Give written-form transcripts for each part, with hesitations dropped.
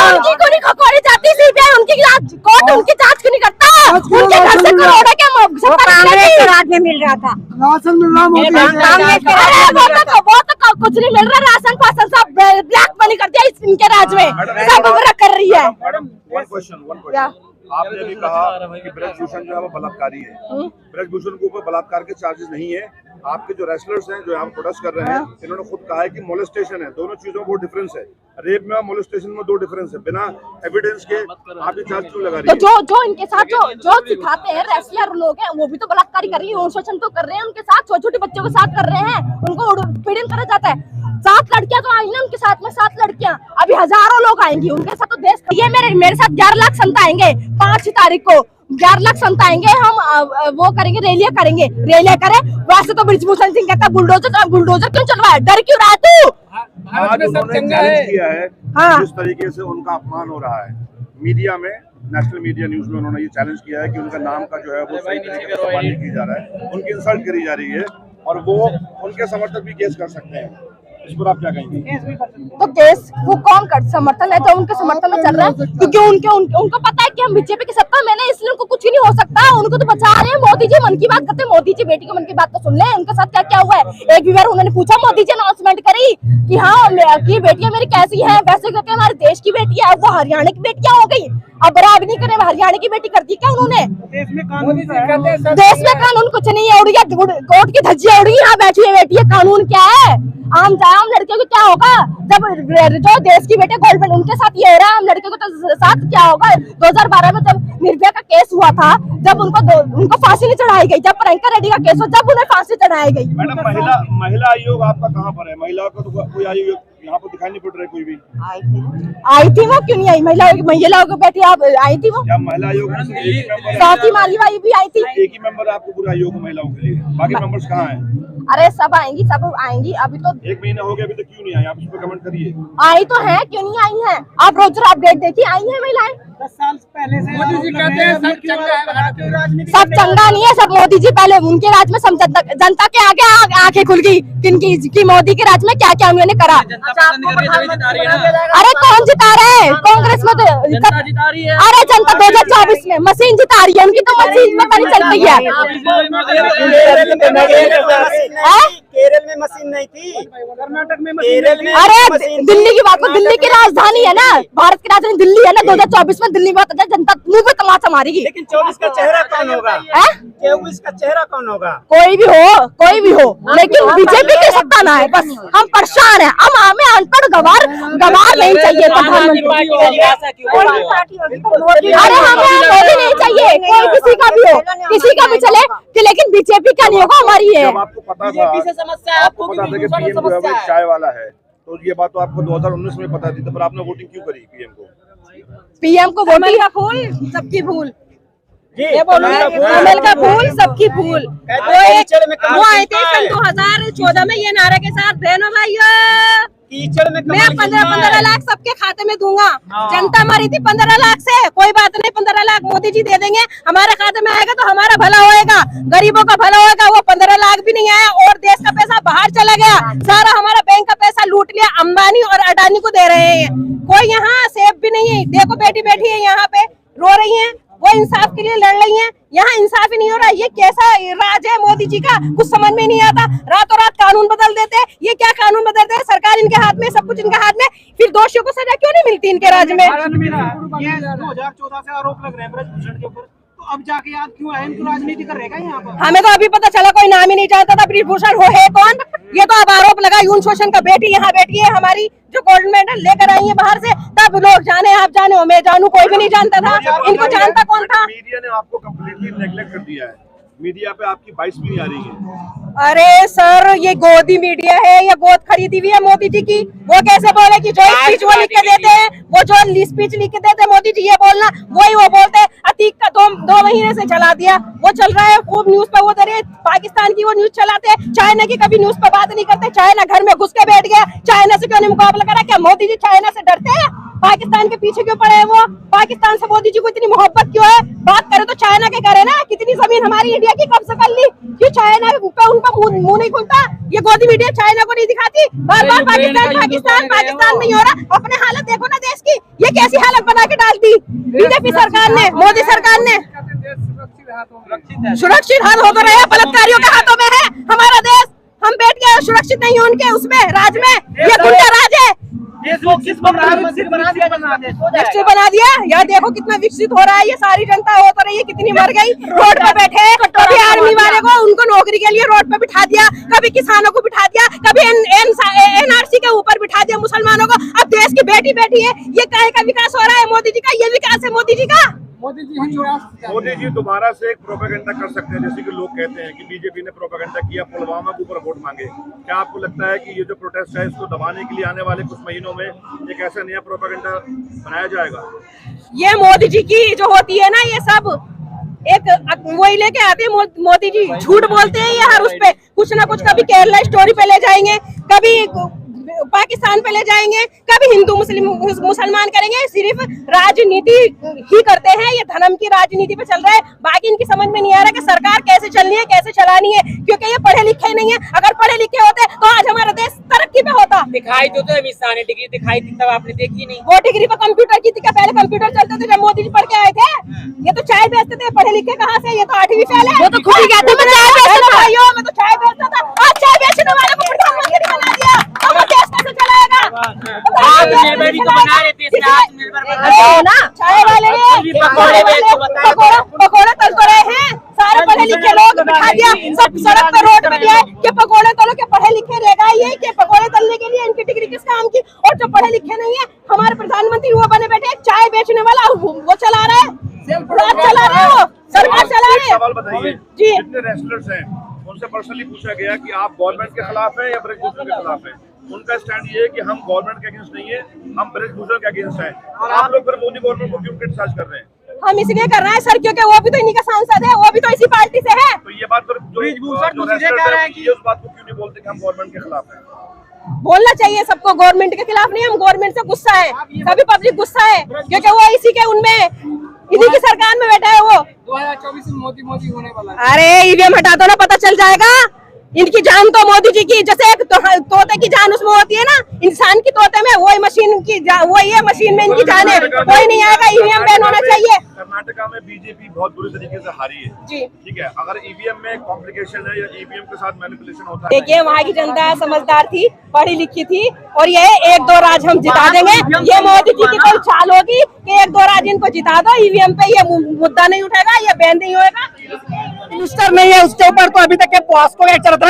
उनकी क्यों नहीं खकोड़ी जाती सीबीआई? उनकी कोर्ट उनकी जांच क्यों नहीं करता? उनके घर से करोड़ों के कांग्रेस के राज में मिल रहा था, राशन मिल रहा वो तो कुछ नहीं मिल रहा, राशन पासन सब ब्लैक मनी कर दिया इनके राज में, सब कर रही है। आपने भी कहा कि ब्रजभूषण जो है वो बलात्कारी है, ब्रजभूषण के ऊपर बलात्कार के चार्जेस नहीं है। आपके जो रेसलर्स हैं जो यहाँ प्रोटेस्ट कर रहे हैं, इन्होंने खुद कहा है कि मोलेस्टेशन है, दोनों चीजों में वो डिफरेंस है, रेप में और मोलेस्टेशन में दो डिफरेंस है। बिना एविडेंस के आप ये चार्ज क्यों लगा रही है? तो जो इनके साथ जो सिखाते हैं रेसलर लोग हैं, वो भी तो बलात्कारी कर रही है, शोषण तो कर रहे हैं उनके साथ, छोटे छोटे बच्चों के साथ कर रहे हैं, उनको पीड़न करा जाता है। 7 लड़कियां तो आई ना उनके साथ में, 7 लड़कियां, अभी हजारों लोग आएंगी उनके साथ। तो देश ये मेरे साथ 11 लाख संत आएंगे 5 तारीख को, 11 लाख संत आएंगे, हम वो करेंगे, रैलियां करेंगे, रैलियां करें। वैसे तो ब्रजभूषण सिंह कहता बुलडोजर क्यों चलवाया, डर क्यों रहा तू? आज उन्होंने चैलेंज किया है, जिस तरीके से उनका अपमान हो रहा है मीडिया में, नेशनल मीडिया न्यूज में उन्होंने ये चैलेंज किया है कि उनका नाम का जो है वो सही तरीके से इस्तेमाल नहीं किया जा रहा है, उनकी इंसल्ट करी जा रही है, और वो उनके समर्थक भी केस कर सकते हैं। इस पर आप क्या कहेंगे? तो केस वो कौन कर समर्थन है, तो उनके समर्थन में चल रहा है, क्योंकि उनको पता है कि हम बीजेपी की सत्ता में ना, इसलिए उनको कुछ ही नहीं हो सकता, उनको तो बचा रहे हैं। मोदी जी मन की बात करते हैं, मोदी जी बेटी के मन की बात तो सुन ले, उनके साथ क्या क्या हुआ है। एक भी बार उन्होंने पूछा, मोदी जी अनाउंसमेंट करी कि हाँ की बेटियां मेरी कैसी है, वैसे करके हमारे देश की बेटी है, वो हरियाणा की बेटियां हो गई, अब बराबर नहीं करे, हरियाणा की बेटी कर दी क्या उन्होंने? देश में कानून कुछ नहीं है, उड़ी कोर्ट की धज्जियां उड़ी, यहाँ बैठी है बेटी है, कानून क्या है? आम लड़कियों को क्या होगा जब जो देश की बेटे गोल्ड मेडल उनके साथ ये हो रहा है, हम लड़कियों को तो साथ क्या होगा? 2012 में जब निर्भया का केस हुआ था, जब उनको फांसी नहीं चढ़ाई गई, जब प्रियंका रेड्डी का केस हुआ जब उन्हें फांसी चढ़ाई गई। मैडम महिला आयोग आपका कहाँ पर है? महिलाओं का तो कोई आयोग यहाँ पर दिखाई नहीं पड़ रहा है कोई भी। आई थी वो, क्यों नहीं आई? महिलाओं की बेटी आप आई थी वो, महिला आयोग स्वाति मालीवाल भी आई थी। एक ही मेंबर आपको पूरा आयोग महिलाओं के लिए, बाकी मेंबर्स कहाँ हैं? अरे सब आएंगी अभी तो 1 महीना हो गया, अभी तक क्यों नहीं आई? आप इस पर कमेंट करिए। आई तो है, क्यों नहीं आई है? आप रोज अपडेट देखिए, आई है महिलाएं। 10 साल पहले से मोदी जी कहते हैं सब चंगा है, सब चंगा नहीं है, सब मोदी जी पहले उनके राज में जनता के आगे आंखें खुल गई कि मोदी के राज में क्या क्या उन्होंने करा। अरे कौन जिता रहा है? कांग्रेस में तो जिता रही है। अरे जनता 2024 में मशीन जिता रही है, उनकी तो मशीन में पता नहीं चल रही है। केरल में मशीन नहीं थी, कर्नाटक में केरल में। अरे दिल्ली की बात को, दिल्ली की राजधानी है ना, भारत की राजधानी दिल्ली है ना, 2024 में दिल्ली में जनता मुंह पे तमाचा मारेगी। लेकिन 24 का चेहरा कौन होगा? 24 का चेहरा कौन होगा? कोई भी हो, लेकिन बीजेपी की सत्ता ना है, बस हम परेशान है। हम हमें अनपढ़ गवार नहीं चाहिए प्रधानमंत्री। अरे हमें मोदी नहीं चाहिए, कोई किसी का भी हो, किसी का भी चले, लेकिन बीजेपी का नहीं होगा, हमारी है। आपको पता था कि पीएम जो है वो चाय वाला है, तो ये बात तो आपको 2019 में पता थी, तो फिर आपने वोटिंग क्यों करी पीएम को? पीएम को वोटिंग का फूल सबकी भूल, ये बोलो कमल का फूल सबकी फूल। वो आए थे सन 2014 में ये नारे के साथ, बहनों भाइयों मैं 15 लाख सबके खाते में दूंगा। जनता मरी थी 15 लाख से, कोई बात नहीं, 15 लाख मोदी जी दे देंगे, हमारे खाते में आएगा तो हमारा भला होएगा, गरीबों का भला होएगा। वो 15 लाख भी नहीं आया और देश का पैसा बाहर चला गया, सारा हमारा बैंक का पैसा लूट लिया, अंबानी और अडानी को दे रहे हैं। कोई यहाँ सेफ भी नहीं है, देखो बेटी बैठी है यहाँ पे रो रही है, वो इंसाफ के लिए लड़ रही हैं, यहाँ इंसाफ ही नहीं हो रहा। ये कैसा राज है मोदी जी का, कुछ समझ में नहीं आता। रातों रात कानून बदल देते हैं, ये क्या कानून बदलते हैं? सरकार इनके हाथ में, सब कुछ इनके हाथ में, फिर दोषियों को सजा क्यों नहीं मिलती इनके राज्य में? 2014 से आरोप लग रहे हैं ब्रजभूषण के ऊपर, तो अब जाके याद क्यों है? इनको राजनीति कर रहेगा यहाँ पर? हमें तो अभी पता चला, कोई नाम ही नहीं जानता था ब्रजभूषण हो है कौन। ये तो अब आरोप लगा यौन शोषण का। बेटी यहाँ बैठी है हमारी, जो गोल्ड मेडल लेकर आई है बाहर से, तब लोग जाने, आप जाने, मैं जानू, कोई भी नहीं जानता था। इनको जानता कौन था? मीडिया ने आपको कम्प्लीटली नेग्लेक्ट कर दिया है, मीडिया पे आपकी बाइस भी नहीं आ रही है। अरे सर, ये गोदी मीडिया है, ये गोद खरीदी हुई है मोदी जी की। वो कैसे बोले कि जो स्पीच वो लिख के देते हैं, वो जो स्पीच लिख के देते हैं मोदी जी, ये बोलना वही वो बोलते हैं। अतीक का 2 महीने से चला दिया, वो चल रहा है खूब न्यूज पे, वो दे रहे पाकिस्तान की वो न्यूज चलाते हैं, चाइना की कभी न्यूज पे बात नहीं करते। चाइना घर में घुस के बैठ गया, चाइना से क्यों नहीं मुकाबला करा? क्या मोदी जी चाइना से डरते हैं? पाकिस्तान के पीछे क्यों पड़े हैं वो? पाकिस्तान से मोदी जी को इतनी मोहब्बत क्यों है? बात करे तो चाइना के करे ना, कितनी जमीन हमारी इंडिया की कब्जा कर ली, क्यों चाइना पे उनका मुंह नहीं खुलता? ये गोदी मीडिया चाइना को नहीं दिखाती, बार बार पाकिस्तान में ही हो रहा। अपने हालत देखो ना देश की, ये कैसी बीजेपी सरकार ने, मोदी सरकार ने। सुरक्षित हाथ हो तो रहे हैं, बलात्कारियों के हाथों में है हमारा देश। हम बैठ के सुरक्षित नहीं है उनके उसमें राज में। ये गुंडा राज है। विकसित बना दिया। यहाँ देखो कितना विकसित हो रहा है। ये सारी जनता हो तो रही है, कितनी मर गई। रोड पे बैठे, कभी आर्मी वाले को उनको नौकरी के लिए रोड पे बिठा दिया, कभी किसानों को बिठा दिया, कभी NRC के ऊपर बिठा दिया मुसलमानों को। अब देश की बेटी बैठी है। ये काहे का विकास हो रहा है? मोदी जी का ये विकास है। मोदी जी का। मोदी जी दोबारा से एक प्रोपेगेंडा कर सकते हैं, जैसे कि लोग कहते हैं कि बीजेपी ने प्रोपेगेंडा किया, पुलवामा के ऊपर वोट मांगे। क्या आपको लगता है कि ये जो प्रोटेस्ट है इसको दबाने के लिए आने वाले कुछ महीनों में एक ऐसा नया प्रोपेगेंडा बनाया जाएगा? ये मोदी जी की जो होती है ना, ये सब एक वही लेके आते हैं। मोदी जी झूठ बोलते हैं ये हर उस पे कुछ ना कुछ। कभी केरला स्टोरी पे ले जाएंगे, कभी पाकिस्तान पे ले जाएंगे, कभी हिंदू मुसलमान करेंगे। सिर्फ राजनीति ही करते हैं। ये धर्म की राजनीति पे चल रहा है। बाकी इनकी समझ में नहीं आ रहा कि सरकार कैसे चलनी है, कैसे चलानी है, क्योंकि ये पढ़े लिखे नहीं है। अगर पढ़े लिखे होते तो आज हमारा देश तरक्की पे होता। दिखाई तो अमित शाह ने डिग्री दिखाई थी, तब आपने देखी नहीं। वो डिग्री तो कंप्यूटर की थी क्या? पहले कंप्यूटर चलते थे जब मोदी जी पढ़ के आए थे। ये तो चाय बेचते थे। पढ़े लिखे कहाँ से? ये तो 8वीं फेल है। वो तो खुद ही कहते मैं चाय बेचता था। मैं तो चाय बेचता था। आज चाय बेचने वाले को प्रधानमंत्री बना दिया। अब देश कैसे चलाएगा? आत्मनिर्भर भी तो बना रहे थे, आत्मनिर्भर ना। चाय वाले पकौड़े तल तो रहे हैं। सारे पढ़े लिखे लोग बिठा दिया सब सड़क पर, रोड पे दिया कि पकौड़े तलो के पढ़े लिखे रहेगा ये कि पकौड़े तलने के लिए इनकी डिग्री किस काम की? और जो पढ़े लिखे नहीं है हमारे प्रधानमंत्री वो बने बैठे चाय बेचने वाला वो चला रहा है, चला रहा है, वो सरकार चला रही है। सवाल बताइए जी, जितने रेस्लर्स हैं उनसे पर्सनली पूछा गया कि आप गवर्नमेंट के खिलाफ है या ब्रिजभूषण के खिलाफ है। उनका स्टैंड ये है कि हम गवर्नमेंट के अगेंस्ट नहीं है, हम ब्रिजभूषण के अगेंस्ट हैं। और आप लोग फिर मोदी गवर्नमेंट को क्यों क्रिटिसाइज कर रहे हैं? हम इसलिए कर रहे हैं सर क्योंकि वो भी तो इन्हीं का सांसद है, वो भी तो इसी पार्टी से है। तो ये बात फिर ब्रिजभूषण तो सीधे कह रहे हैं कि उस बात को क्यों नहीं बोलते कि हम गवर्नमेंट के खिलाफ हैं? बोलना चाहिए सबको, गवर्नमेंट के खिलाफ नहीं। हम गवर्नमेंट से गुस्सा है, सभी पब्लिक गुस्सा है क्योंकि वो इसी के उनमें इन्हीं की सरकार में बैठा है। वो 2024 में मोदी होने वाला है। अरे ईवीएम हटा दो ना, पता चल जाएगा। इनकी जान तो मोदी जी की जैसे एक तोते की जान उसमें होती है ना, इंसान की तोते में वही मशीन की वही है, मशीन में इनकी जान है। कोई नहीं आएगा। ईवीएम बैन होना चाहिए। कर्नाटका में बीजेपी बहुत बुरी तरीके से हारी है जी, ठीक है। अगर ईवीएम में कॉम्प्लिकेशन है या ईवीएम के साथ मैनिपुलेशन होता है, देखिए वहाँ की जनता समझदार थी, पढ़ी लिखी थी और ये 1-2 राज हम जिता देंगे। ये मोदी जी की कोई चाल होगी कि 1-2 राज इनको जिता दो, ईवीएम पे ये मुद्दा नहीं उठेगा, ये बैन नहीं होगा। मिनिस्टर नहीं है उसके ऊपर तो अभी तक के पॉस्को का चल रहा।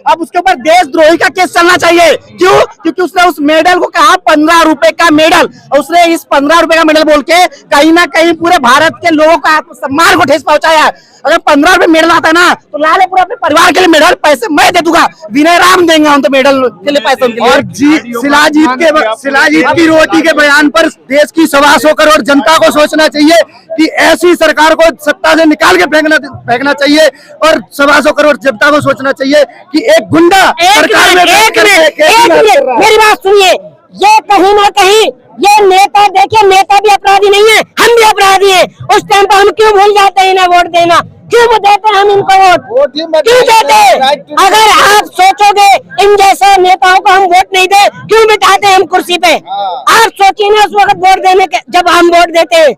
अब उसके ऊपर देशद्रोही का केस चलना चाहिए। क्यों? क्योंकि उसने उस मेडल को कहा 15 रुपए का मेडल, और उसने इस 15 रुपए का मेडल बोल के कहीं ना कहीं पूरे भारत के लोगों का आत्मसम्मान को ठेस पहुंचाया। अगर 15 रुपए मेडल आता है ना तो लाले पूरा अपने परिवार के लिए मेडल पैसे मैं दे दूंगा, विनय राम देंगे हम तो मेडल के लिए पैसे उनके लिए। और शिलाजीत की रोटी के बयान पर देश की 125 करोड़ जनता को सोचना चाहिए कि ऐसी सरकार को सत्ता से निकाल के फेंकना चाहिए, और 125 करोड़ जनता को सोचना चाहिए कि एक गुंडा सरकार में मेरी बात सुनिए। ये कहीं ना कहीं ये नेता, देखिए नेता भी अपराधी नहीं है, हम भी अपराधी हैं। उस टाइम पर हम क्यों भूल जाते हैं इन्हें वोट देना? क्यों देते हैं हम इनको वोट? क्यों देते? अगर आप सोचोगे इन जैसे नेताओं को हम वोट नहीं दे, क्यों बिठाते हैं हम कुर्सी पे? आप सोचिए ना उस वक्त वोट देने के, जब हम वोट देते हैं।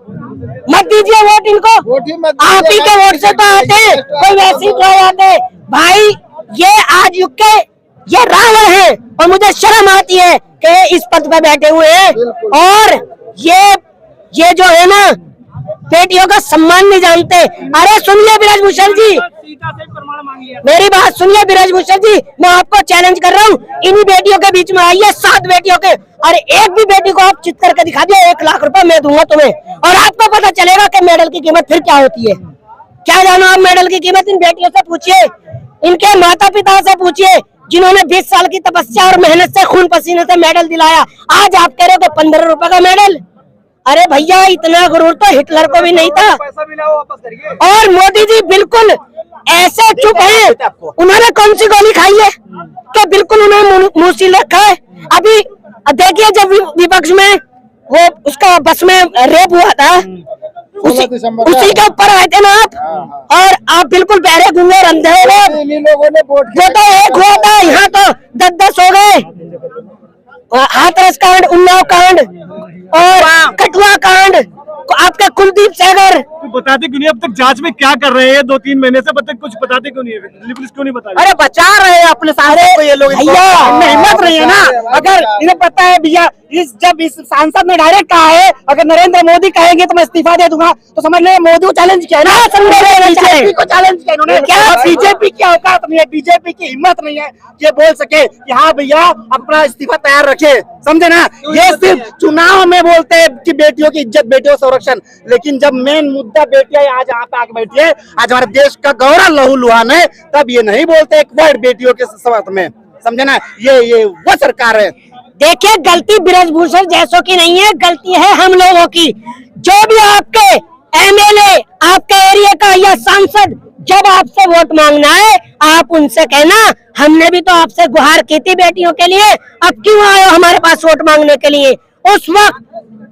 मत दीजिए वोट इनको, आप ही के वोट से तो आते हैं, कोई वैसे ही तो आते। भाई ये आज युग के ये रावण है और मुझे शर्म आती है कि इस पद पे बैठे हुए हैं और ये जो है ना बेटियों का सम्मान नहीं जानते। अरे सुनिए ब्रजभूषण जी, मेरी बात सुनिए ब्रजभूषण जी, मैं आपको चैलेंज कर रहा हूँ, इन्हीं बेटियों के बीच में आइए, 7 बेटियों के, और एक भी बेटी को आप चित करके दिखा दिए, 1 लाख रुपए मैं दूंगा तुम्हें, और आपको पता चलेगा कि मेडल की कीमत फिर क्या होती है। क्या जानो आप मेडल की कीमत? इन बेटियों से पूछिए, इनके माता पिता से पूछिए, जिन्होंने 20 साल की तपस्या और मेहनत से खून पसीने से मेडल दिलाया। आज आप कह रहे हो कि 15 रुपए का मेडल? अरे भैया इतना गुरूर तो हिटलर को भी नहीं था। पैसा मिला वो वापस करिए। और मोदी जी बिल्कुल ऐसे चुप है, उन्होंने कौन सी गोली खाई है तो बिल्कुल उन्होंने मुंह सील रखा है। अभी देखिए जब विपक्ष में वो उसका बस में रेप हुआ था, उसी के ऊपर आए थे ना आप, और आप बिल्कुल बहरे गूंगे और अंधे हो गए। वो तो एक हुआ था, यहाँ तो 10-10 हो गए। हाथरस कांड, उन्नाव कांड और कठुआ कांड, आपके कुलदीप सेंगर। तो बताते क्यों नहीं अब तक? जांच में क्या कर रहे हैं 2-3 महीने से? कुछ बताते क्यों नहीं है? दिल्ली पुलिस क्यों नहीं बता रही? अरे बचा रहे हैं अपने सारे को ये लोग, भैया हिम्मत रही है ना। अगर इन्हें पता है भैया, जब इस सांसद ने डायरेक्ट कहा है अगर नरेंद्र मोदी कहेंगे तो मैं इस्तीफा दे दूंगा, तो समझ ले मोदी को चैलेंज किया ना, बीजेपी को चैलेंज किया इन्होंने। क्या बीजेपी की औकात नहीं है, बीजेपी की हिम्मत नहीं है ये बोल सके कि हाँ भैया अपना इस्तीफा तैयार रखे, समझे ना। ये सिर्फ चुनाव में बोलते हैं कि बेटियों की इज्जत, बेटियों संरक्षण, लेकिन जब मेन मुद्दा बेटियां आज यहाँ पे आके बैठी है, आज हमारे देश का गौरव लहू लुहान है, तब ये नहीं बोलते एक वर्ड बेटियों के समर्थन में, समझे ना। ये वो सरकार है। देखिए गलती बृजभूषण जैसों की नहीं है, गलती है हम लोगों की। जो भी आपके एमएलए, आपके एरिया का या सांसद जब आपसे वोट मांगना है, आप उनसे कहना हमने भी तो आपसे गुहार की थी बेटियों के लिए, अब क्यों आए हो हमारे पास वोट मांगने के लिए। उस वक्त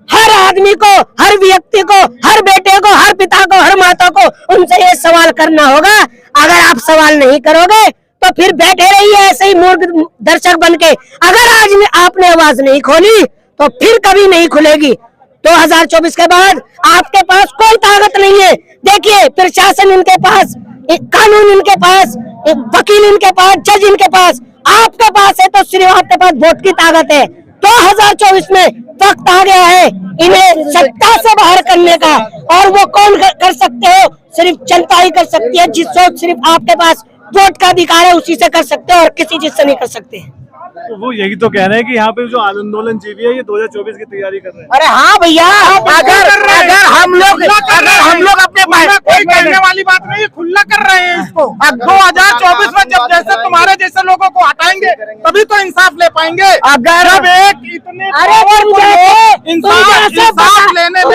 हर आदमी को, हर व्यक्ति को, हर बेटे को, हर पिता को, हर माता को उनसे ये सवाल करना होगा। अगर आप सवाल नहीं करोगे तो फिर बैठे रहिए ऐसे ही मूर्ख दर्शक बनके। अगर आज आपने आवाज नहीं खोली तो फिर कभी नहीं खुलेगी। 2024 के बाद आपके पास कोई ताकत नहीं है। देखिए प्रशासन इनके पास, एक कानून इनके पास, एक वकील इनके पास, जज इनके पास, आपके पास है तो सिर्फ आपके पास वोट की ताकत है। 2024 में वक्त आ गया है इन्हें सत्ता से बाहर करने का, और वो कौन कर सकते हो? सिर्फ जनता ही कर सकती है, जिससे सिर्फ आपके पास वोट का अधिकार है उसी से कर सकते हैं और किसी चीज से नहीं कर सकते। तो वो यही तो कह रहे हैं कि यहाँ पे जो आंदोलन जीवी है ये 2024 की तैयारी कर रहे हैं। अरे हाँ भैया, अगर हम लोग अपने कोई कहने वाली बात नहीं है, खुला कर रहे हैं इसको। 2024 में जब जैसे तुम्हारे जैसे लोगों को हटाएंगे तभी तो इंसाफ ले पाएंगे। अगर जब एक इतने अरे तुम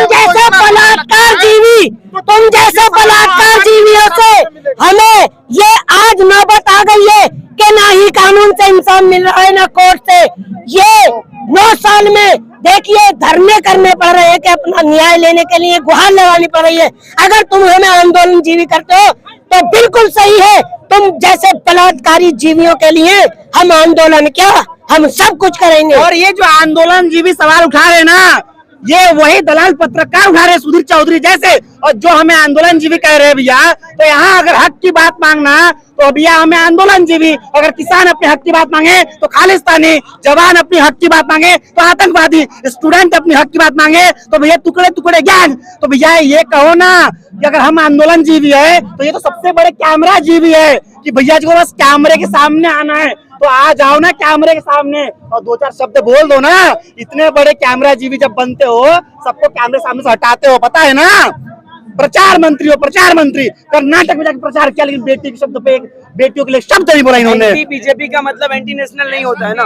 जैसे बलात्कार जीवी, तुम जैसे बलात्कार जीवियों से हमें ये आज नौबत आ गई है कि ना ही कानून से इंसान मिल रहा है ना कोर्ट से। ये 9 साल में देखिए धरने करने पड़ रहे हैं कि अपना न्याय लेने के लिए गुहार लगानी पड़ रही है। अगर तुम हमें आंदोलन जीवी करते हो तो बिल्कुल सही है, तुम जैसे बलात्कारी जीवियों के लिए हम आंदोलन क्या, हम सब कुछ करेंगे। और ये जो आंदोलन जीवी सवाल उठा रहे ना, ये वही दलाल पत्रकार उठा रहे सुधीर चौधरी जैसे, और जो हमें आंदोलन जीवी कह रहे हैं भैया। तो यहाँ अगर हक की बात मांगना तो भैया हमें आंदोलन जीवी, अगर किसान अपने हक की बात मांगे तो खालिस्तानी, जवान अपनी हक की बात मांगे तो आतंकवादी, स्टूडेंट अपनी हक की बात मांगे तो भैया टुकड़े टुकड़े गैंग। तो भैया ये कहो ना कि अगर हम आंदोलन जीवी है तो ये तो सबसे बड़े कैमरा जीवी है कि भैया जी को बस कैमरे के सामने आना है तो आ जाओ ना कैमरे के सामने और 2-4 शब्द बोल दो ना। इतने बड़े कैमरा जीवी जब बनते हो, सबको कैमरे सामने से हटाते हो, पता है ना। प्रचार मंत्री हो, प्रचार मंत्री, कर्नाटक में जाकर प्रचार किया लेकिन बेटी के शब्द पे, बेटियों के लिए शब्द नहीं बोला इन्होंने। बीजेपी का मतलब एंटी नेशनल नहीं होता है ना।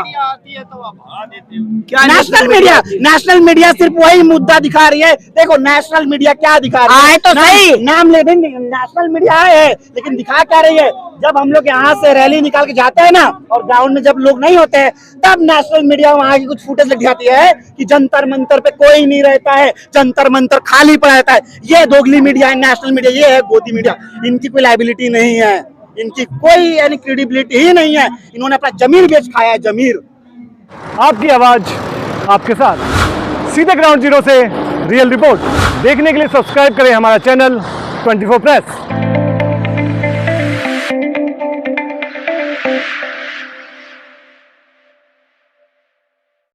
क्या नेशनल मीडिया सिर्फ वही मुद्दा दिखा रही है। देखो नेशनल मीडिया क्या दिखा रही है, तो सही नाम ले देंगे, नेशनल मीडिया है लेकिन दिखा क्या रही है। जब हम लोग यहाँ से रैली निकाल के जाते हैं ना और ग्राउंड में जब लोग नहीं होते हैं, तब नेशनल मीडिया वहाँ की कुछ फुटेज दिखाती है कि जंतर मंतर पे कोई नहीं रहता है, जंतर मंतर खाली पड़ा रहता है। ये दोगली मीडिया है नेशनल मीडिया, ये है गोदी मीडिया। इनकी कोई लायबिलिटी नहीं है, इनकी कोई यानी क्रेडिबिलिटी ही नहीं है। इन्होंने अपना जमीर बेच खाया है, जमीर। आपकी आवाज आपके साथ, सीधे ग्राउंड जीरो से रियल रिपोर्ट देखने के लिए सब्सक्राइब करें हमारा चैनल 24 प्रेस।